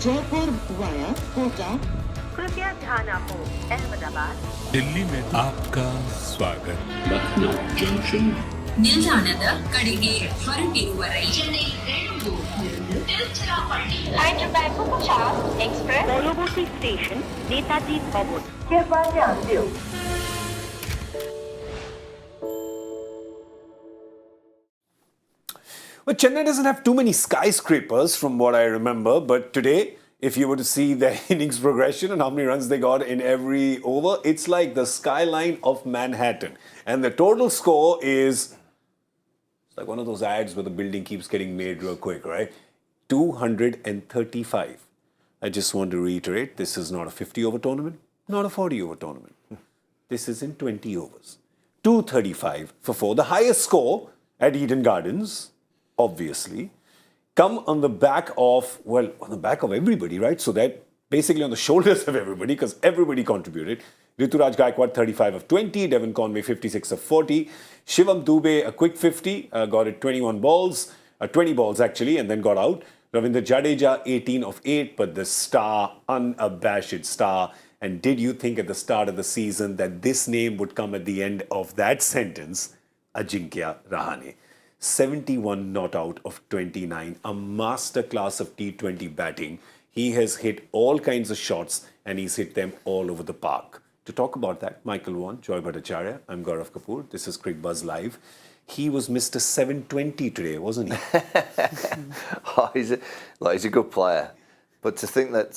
Jaipur via Kota कृपया ध्यान आपो अहमदाबाद दिल्ली में आपका स्वागत Lucknow Junction. ನಿಲ್ದಾಣದ ಕಡೆಗೆ ಹೊರಟಿರುವ ರೈಲು Hyderabad Bhattacharjya Express পরবর্তী স্টেশন নেতাজি ভবন कृपया ध्यान दियो Well, Chennai doesn't have too many skyscrapers from what I remember, but today, if you were to see their innings progression and how many runs they got in every over, it's like the skyline of Manhattan. And the total score is, it's like one of those ads where the building keeps getting made real quick, right? 235. I just want to reiterate, this is not a 50-over tournament, not a 40-over tournament. This is in 20 overs. 235 for 4. The highest score at Eden Gardens, obviously, come on the back of, well, on the back of everybody, right? So that basically on the shoulders of everybody, because everybody contributed. Rituraj Gaikwad, 35 of 20. Devon Conway, 56 of 40. Shivam Dube, a quick 50, got it 21 balls, 20 balls actually, and then got out. Ravindra Jadeja, 18 of 8, but the star, unabashed star. And did you think at the start of the season that this name would come at the end of that sentence? Ajinkya Rahane. 71 not out of 29, a masterclass of T20 batting. He has hit all kinds of shots and he's hit them all over the park. To talk about that, Michael Vaughan, Joy Bhattacharjya, I'm Gaurav Kapur. This is Cricbuzz Live. He was Mr. 720 today, wasn't he? He's a good player. But to think that,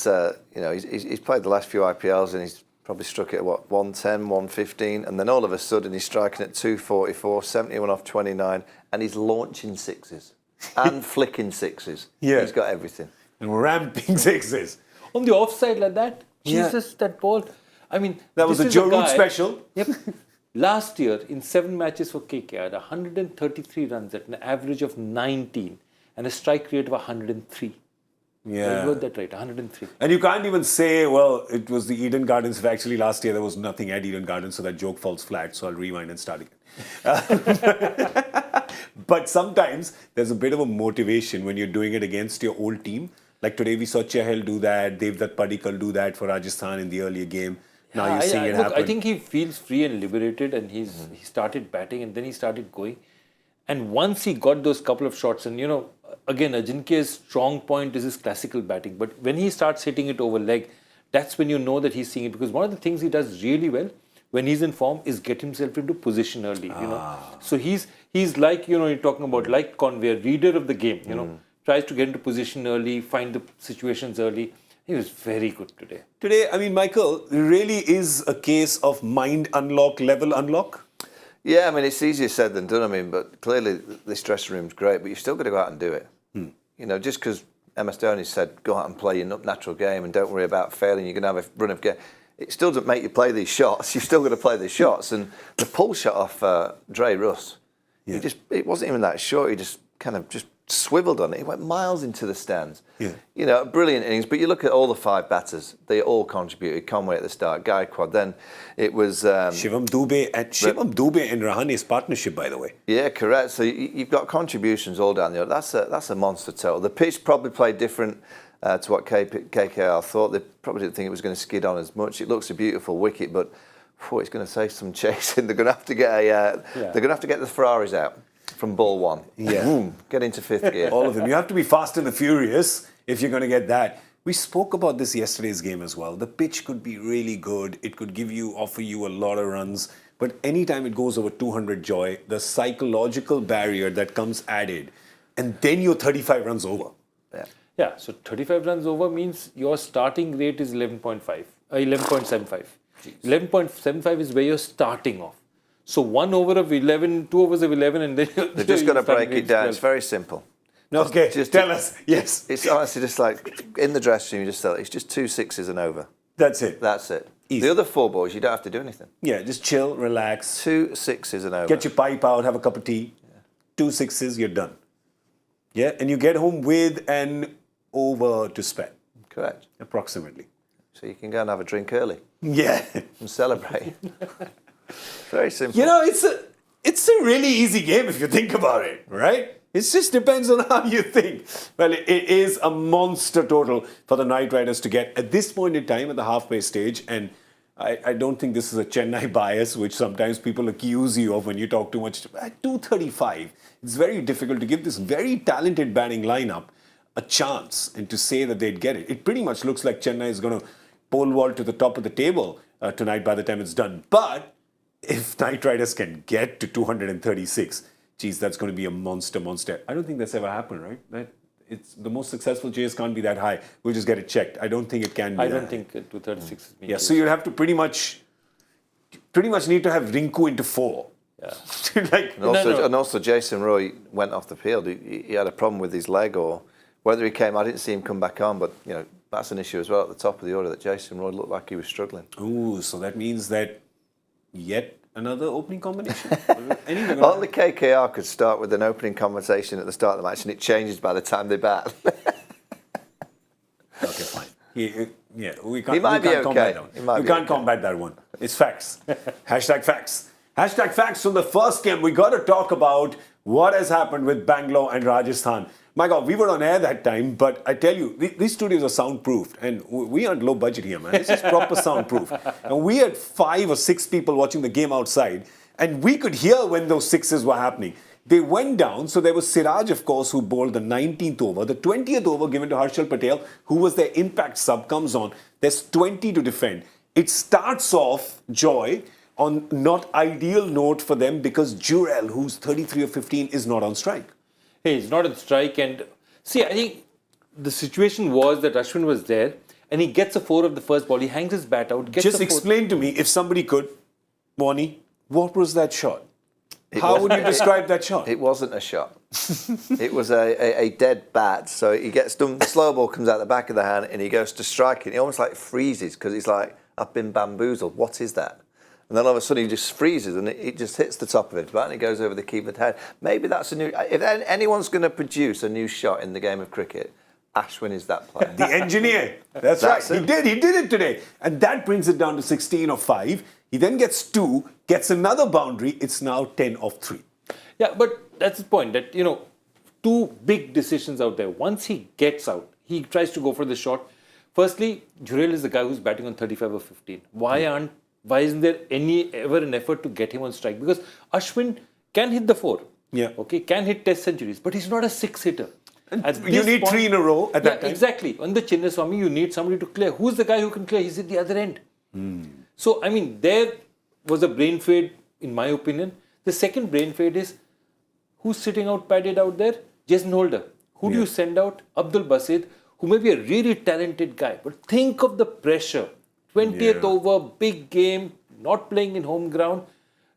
he's played the last few IPLs and he's probably struck it at, 110, 115, and then all of a sudden he's striking at 244, 71 off 29, and he's launching sixes and flicking sixes. Yeah. He's got everything. And ramping sixes. On the offside like that, Jesus, that ball. I mean, That was this a is Joe Root guy- special. Yep. Last year, in 7 matches for KKR, 133 runs at an average of 19 and a strike rate of 103. I got that right, 103. And you can't even say, well, it was the Eden Gardens. If actually last year there was nothing at Eden Gardens, so that joke falls flat. So I'll rewind and start again. But sometimes there's a bit of a motivation when you're doing it against your old team. Like today we saw Chahal do that, Devdutt Padikkal do that for Rajasthan in the earlier game. Now you're seeing it happen. I think he feels free and liberated, and he started batting, and then he started going. And once he got those couple of shots, and again, Ajinkya's strong point is his classical batting. But when he starts hitting it over leg, that's when you know that he's seeing it. Because one of the things he does really well when he's in form is get himself into position early. So he's like you're talking about like Conway, a reader of the game. Tries to get into position early, find the situations early. He was very good today. Today, I mean, Michael, really is a case of mind unlock, level unlock. Yeah, I mean, it's easier said than done, but clearly this dressing room's great, but you've still got to go out and do it. Just because MS Dhoni said, go out and play your natural game and don't worry about failing, you're going to have a run of game. It still doesn't make you play these shots. You've still got to play these shots. And the pull shot off Dre Russ, it wasn't even that short. He just kind of just swiveled on it. He went miles into the stands. Yeah. Brilliant innings. But you look at all the 5 batters, they all contributed. Conway at the start, Gaikwad. Then it was Shivam Dube and Rahane's partnership, by the way. Yeah, correct. So you've got contributions all down the order. That's a monster total. The pitch probably played different to what KKR thought. They probably didn't think it was going to skid on as much. It looks a beautiful wicket, but it's going to take some chasing. They're going to have to get they're going to have to get the Ferraris out from ball 1. Yeah. Get into 5th gear. All of them. You have to be fast and the furious if you're going to get that. We spoke about this yesterday's game as well. The pitch could be really good. It could offer you a lot of runs. But anytime it goes over 200, Joy, the psychological barrier that comes added, and then you're 35 runs over. Yeah, so 35 runs over means your starting rate is 11.75. 11.75 is where you're starting off. So 1 over of 11, 2 overs of 11, and then They're just going to break it down. It's very simple. Okay, tell us. Yes. It's honestly just like in the dressing room, you just tell it's just 2 sixes and over. That's it. That's it. Easy. The other 4 balls, you don't have to do anything. Yeah, just chill, relax. 2 sixes and over. Get your pipe out, have a cup of tea. 2 sixes, you're done. Yeah, and you get home with an over to spare. Correct. Approximately. So you can go and have a drink early. Yeah. And celebrate. Very simple. It's a really easy game if you think about it, right? It just depends on how you think. Well, it is a monster total for the Knight Riders to get at this point in time at the halfway stage. And I don't think this is a Chennai bias, which sometimes people accuse you of when you talk too much. At 235, it's very difficult to give this very talented batting lineup a chance and to say that they'd get it. It pretty much looks like Chennai is going to pole vault to the top of the table tonight by the time it's done. But if Knight Riders can get to 236, geez, that's going to be a monster. I don't think that's ever happened, right? It's the most successful chase can't be that high. We'll just get it checked. I don't think it can be. I don't think 236 is being Yeah, so you'd have to pretty much need to have Rinku into 4. Yeah. And also Jason Roy went off the field. He had a problem with his leg, or whether he came, I didn't see him come back on, but that's an issue as well at the top of the order, that Jason Roy looked like he was struggling. Ooh, so that means that yet another opening combination. Only KKR could start with an opening conversation at the start of the match, and it changes by the time they bat. Okay, fine. We He might be okay. combat that one. We can't combat that one. It's facts. Hashtag facts. Hashtag facts from the first game. We got to talk about what has happened with Bangalore and Rajasthan. My God, we were on air that time, but I tell you, these studios are soundproofed, and we aren't low budget here, man. This is proper soundproof. And we had 5 or 6 people watching the game outside, and we could hear when those sixes were happening. They went down, so there was Siraj, of course, who bowled the 19th over. The 20th over given to Harshal Patel, who was their impact sub, comes on. There's 20 to defend. It starts off, Joy, on not ideal note for them because Jurel, who's 33 or 15, is not on strike. Hey, he's not on strike. And see, I think the situation was that Ashwin was there and he gets a 4 of the first ball. He hangs his bat out. Just explain to me, if somebody could, Wani, what was that shot? How would you describe that shot? It wasn't a shot. It was a dead bat. So he gets done, the slow ball comes out the back of the hand and he goes to strike it. He almost like freezes because he's like, I've been bamboozled. What is that? And then all of a sudden he just freezes and it just hits the top of his bat and it goes over the keeper's head. Maybe that's a new... If anyone's going to produce a new shot in the game of cricket, Ashwin is that player. The engineer. That's right. him. He did it today. And that brings it down to 16 of 5. He then gets 2, gets another boundary. It's now 10 of 3. Yeah, but that's the point that, 2 big decisions out there. Once he gets out, he tries to go for the shot. Firstly, Jurel is the guy who's batting on 35 or 15. Why isn't there ever an effort to get him on strike? Because Ashwin can hit the 4. Yeah. Okay, can hit test centuries, but he's not a 6 hitter. You need 3 in a row at that time. Exactly. On the Chinnaswamy, you need somebody to clear. Who's the guy who can clear? He's at the other end. So, there was a brain fade, in my opinion. The second brain fade is, who's sitting out padded out there? Jason Holder. Who do you send out? Abdul Basid, who may be a really talented guy. But think of the pressure. 20th over, big game, not playing in home ground.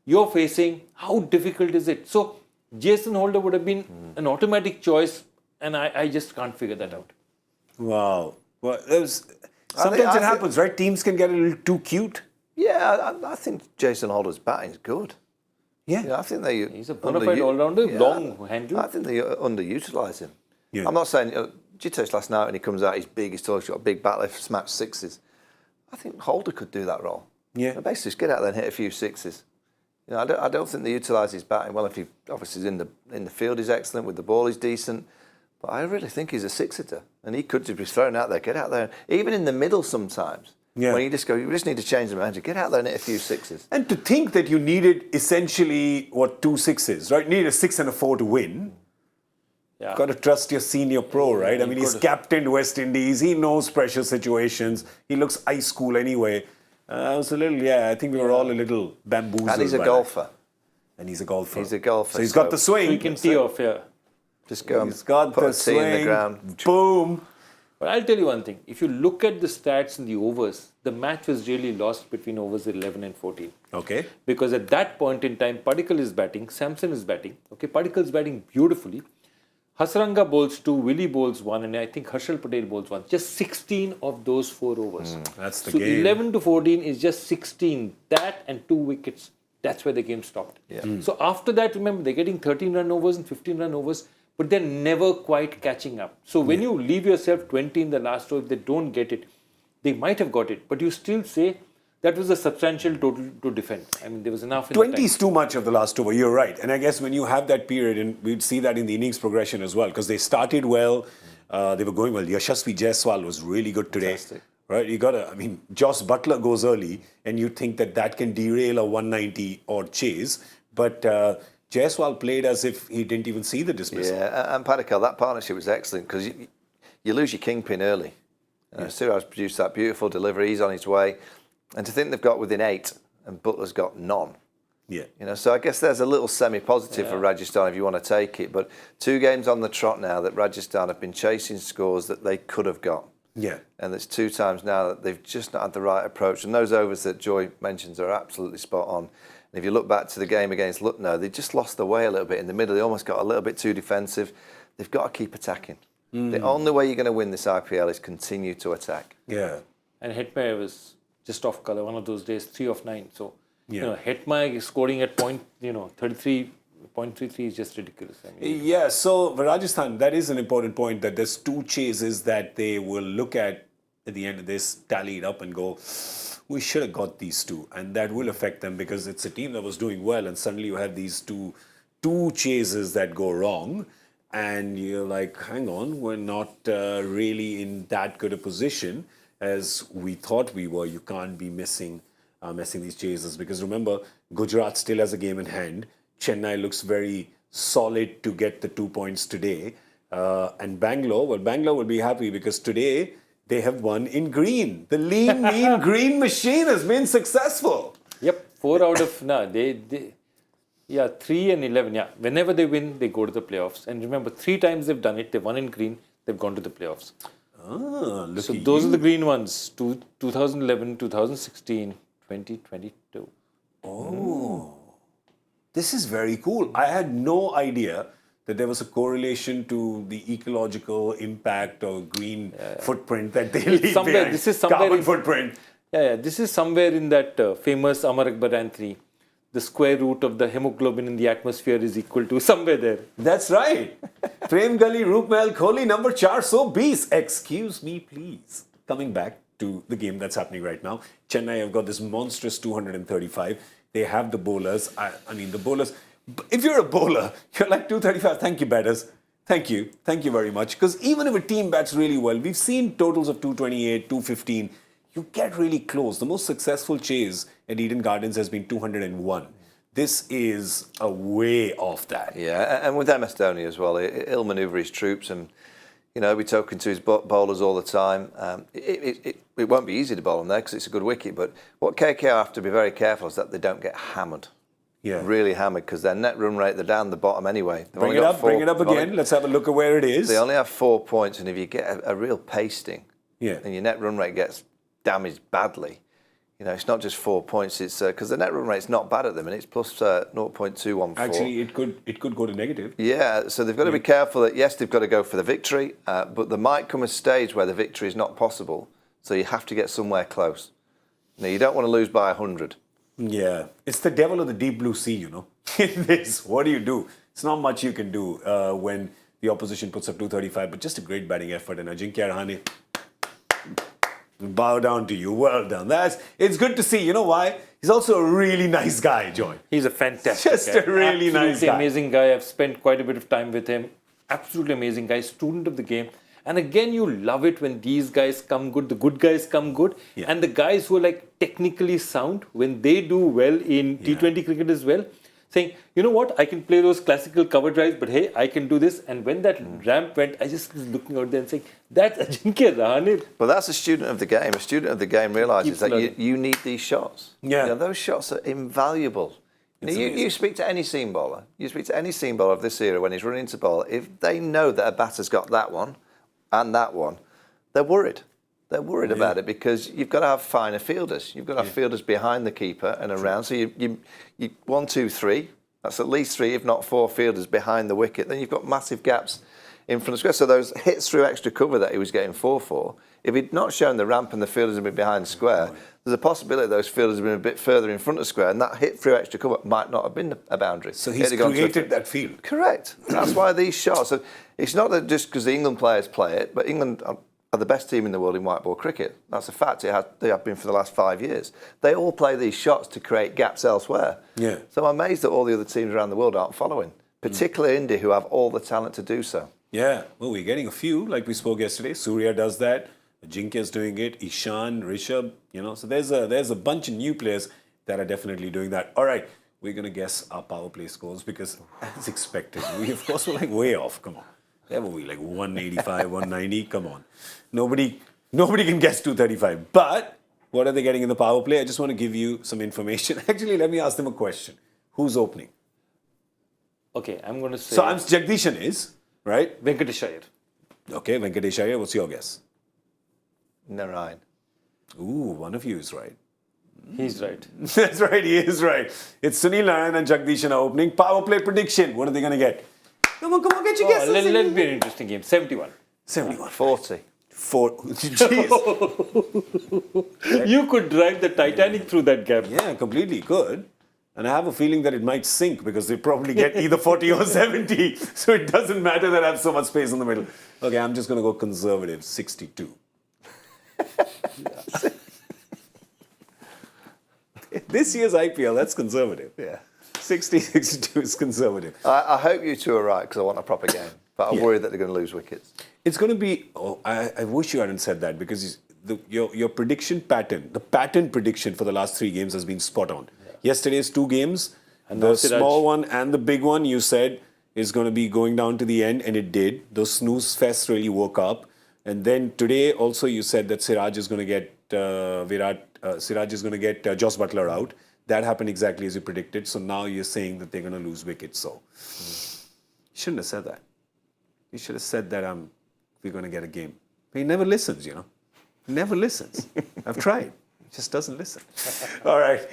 You're facing, how difficult is it? So, Jason Holder would have been an automatic choice, and I just can't figure that out. Wow. Well, sometimes it happens, right? Teams can get a little too cute. Yeah, I think Jason Holder's batting's good. Yeah. I think He's a bona fide all-rounder, long handle. I think they underutilise him. Yeah. I'm not saying, Jitesh last night when he comes out, he's big, he's tall, he's got a big bat lift, smash sixes. I think Holder could do that role. Yeah. Basically, just get out there and hit a few sixes. I don't think they utilise his batting well. If he obviously is in the field, he's excellent. With the ball, he's decent. But I really think he's a 6-hitter, and he could just be thrown out there. Get out there, even in the middle sometimes. Yeah. When you just need to change the manager. Get out there and hit a few sixes. And to think that you needed essentially, 2 sixes, right? You needed a 6 and a 4 to win. Yeah. Got to trust your senior pro, right? I mean, he's captained West Indies. He knows pressure situations. He looks ice cool anyway. I was a little, I think we were all a little bamboozled. And he's a golfer. And he's a golfer. He's a golfer. So he's got the swing. He can tee off, Just go He's got put the a tee swing. in the ground. Boom. But I'll tell you one thing. If you look at the stats in the overs, the match was really lost between overs 11 and 14. Okay. Because at that point in time, Padikkal is batting, Samson is batting. Okay, Padikkal is batting beautifully. Hasaranga bowls 2, Willie bowls 1, and I think Harshal Patel bowls 1. Just 16 of those 4 overs. That's the so game. 11 to 14 is just 16. That and 2 wickets. That's where the game stopped. Yeah. So after that, remember, they're getting 13-run overs and 15-run overs, but they're never quite catching up. So when you leave yourself 20 in the last over, if they don't get it, they might have got it, but you still say that was a substantial total to defend. I mean, there was enough. 20 is too much of the last over, you're right. And I guess when you have that period, and we'd see that in the innings progression as well, because they started well, they were going well. Yashasvi Jaiswal was really good today. Fantastic. Right, you gotta, I mean, Joss Butler goes early, and you think that can derail a 190 odd chase, but Jaiswal played as if he didn't even see the dismissal. Yeah, and Padikkal, that partnership was excellent because you lose your kingpin early. Siraj produced that beautiful delivery, he's on his way, and to think they've got within 8 and Butler's got none. Yeah. So I guess there's a little semi-positive for Rajasthan if you want to take it, but 2 games on the trot now that Rajasthan have been chasing scores that they could have got. Yeah. And it's 2 times now that they've just not had the right approach. And those overs that Joy mentions are absolutely spot on. And if you look back to the game against Lucknow, they just lost their way a little bit in the middle. They almost got a little bit too defensive. They've got to keep attacking. The only way you're going to win this IPL is continue to attack. Yeah. And Hetmyer was just off colour one of those days, 3 of 9. So, Hetmyer scoring at 33.33 is just ridiculous. I mean, Yeah, so for Rajasthan, that is an important point, that there's 2 chases that they will look at the end of this, tally it up and go, we should have got these 2. And that will affect them because it's a team that was doing well, and suddenly you have these two chases that go wrong. And you're like, hang on, we're not really in that good a position as we thought we were. You can't be missing these chases because remember, Gujarat still has a game in hand. Chennai looks very solid to get the 2 points today. And Bangalore will be happy because today they have won in green. The lean, mean green machine has been successful. Yep, 4 out of 3 and 11. Yeah, whenever they win, they go to the playoffs. And remember, 3 times they've done it. They've won in green. They've gone to the playoffs. Look So those are the green ones. 2011, 2016, 2022. Oh, this is very cool. I had no idea that there was a correlation to the ecological impact or green footprint that they leave behind. This is somewhere carbon in, footprint. Yeah, this is somewhere in that famous Amar Akbar and 3. The square root of the hemoglobin in the atmosphere is equal to somewhere there. That's right. Prem Gali Roop Mahal Kohli number 420. Excuse me, please. Coming back to the game that's happening right now. Chennai have got this monstrous 235. They have the bowlers. I mean, the bowlers. If you're a bowler, you're like 235. Thank you, batters. Thank you. Thank you very much. Because even if a team bats really well, we've seen totals of 228, 215. You get really close. The most successful chase at Eden Gardens has been 201. This is a way off that. Yeah, and with MS Dhoni as well, he'll manoeuvre his troops and, he'll be talking to his bowlers all the time. It won't be easy to bowl him there because it's a good wicket, but what KKR have to be very careful is that they don't get hammered. Yeah. Really hammered because their net run rate, they're down the bottom anyway. Bring it up again. Let's have a look at where it is. They only have 4 points, and if you get a real pasting and your net run rate gets damaged badly, it's not just 4 points. It's because the net run rate's not bad at them, and it's plus 0.214. Actually, it could go to negative. Yeah, so they've got to be careful that yes, they've got to go for the victory, but there might come a stage where the victory is not possible. So you have to get somewhere close. You don't want to lose by 100. Yeah, it's the devil of the deep blue sea. In this, what do you do? It's not much you can do when the opposition puts up 235, but just a great batting effort. And Ajinkya Rahane, bow down to you. Well done. It's good to see. You know why? He's also a really nice guy, Joy. He's a fantastic Just guy. a really nice guy. Amazing guy. I've spent quite a bit of time with him. Absolutely amazing guy. Student of the game. And again, you love it when these guys come good, the good guys come good. Yeah. And the guys who are like technically sound, when they do well in T20 cricket as well, saying, you know what, I can play those classical cover drives, but hey, I can do this. And when that ramp went, I just was looking out there and saying, that's Ajinkya Rahane. But that's a student of the game. A student of the game realises that you need these shots. Yeah. Those shots are invaluable. You speak to any seam bowler, of this era when he's running into ball, if they know that a batter's got that one and that one, they're worried. They're worried about it because you've got to have finer fielders. You've got to have fielders behind the keeper and around. So you 1, 2, 3. That's at least 3, if not 4 fielders behind the wicket. Then you've got massive gaps in front of the square. So those hits through extra cover that he was getting 4 for, if he'd not shown the ramp and the fielders had been behind the square, there's a possibility those fielders have been a bit further in front of the square, and that hit through extra cover might not have been a boundary. So he's created that field. Correct. That's why these shots. So it's not that just because the England players play it, but England, are the best team in the world in white ball cricket. That's a fact. They have been for the last 5 years. They all play these shots to create gaps elsewhere. Yeah. So I'm amazed that all the other teams around the world aren't following, particularly India, who have all the talent to do so. Yeah, well, we're getting a few, like we spoke yesterday. Surya does that. Ajinkya's doing it. Ishan, Rishabh, So there's a bunch of new players that are definitely doing that. All right, we're going to guess our power play scores because, as expected, we, of course, were like way off. Come on. Where were we? Like 185, 190? Come on. Nobody can guess 235. But what are they getting in the power play? I just want to give you some information. Actually, let me ask them a question. Who's opening? Okay, I'm going to say... So Jagdishan is, right? Venkatesh Iyer. Okay, Venkatesh Iyer, what's your guess? Narine. Ooh, one of you is right. He's right. That's right, he is right. It's Sunil Narayan and Jagdishan are opening. Power play prediction. What are they going to get? Come on, get your guesses. Let be an interesting game. 71. 71. 40. Jeez. You could drive the Titanic through that gap. Yeah, completely could. And I have a feeling that it might sink because they probably get either 40 or 70. So it doesn't matter that I have so much space in the middle. Okay, I'm just going to go conservative, 62. This year's IPL, that's conservative. Yeah. 60, 62 is conservative. I hope you two are right because I want a proper game. But I'm worried that they're going to lose wickets. It's going to be... Oh, I wish you hadn't said that because your prediction pattern, the pattern prediction for the last 3 games has been spot on. Yeah. Yesterday's 2 games, and the small one and the big one, you said is going to be going down to the end, and it did. Those snooze fests really woke up. And then today also you said that Siraj is going to get Joss Butler out. That happened exactly as you predicted. So now you're saying that they're going to lose wickets. So you shouldn't have said that. You should have said that we're going to get a game. But he never listens, He never listens. I've tried. He just doesn't listen. All right.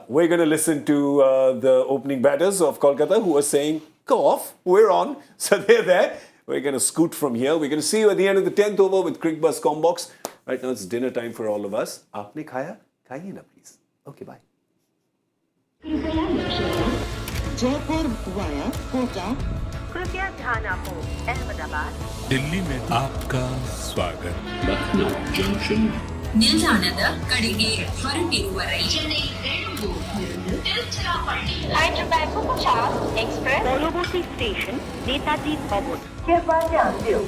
We're going to listen to the opening batters of Kolkata who are saying, go off, we're on. So they're there. We're going to scoot from here. We're going to see you at the end of the 10th over with Cricbuzz Combox. Right now it's dinner time for all of us. Aapne khaya? Khaiye na, please. Okay, bye. Jaipur via Kota. कृपया ध्यान आपको अहमदाबाद दिल्ली में आपका स्वागत ನಿಲ್ದಾಣದ ಕಡೆಗೆ ಹೊರಟಿರುವವರೇ Chennai Hyderabad Superfast Express পরবর্তী station Netaji ভবন कृपया ध्यान दो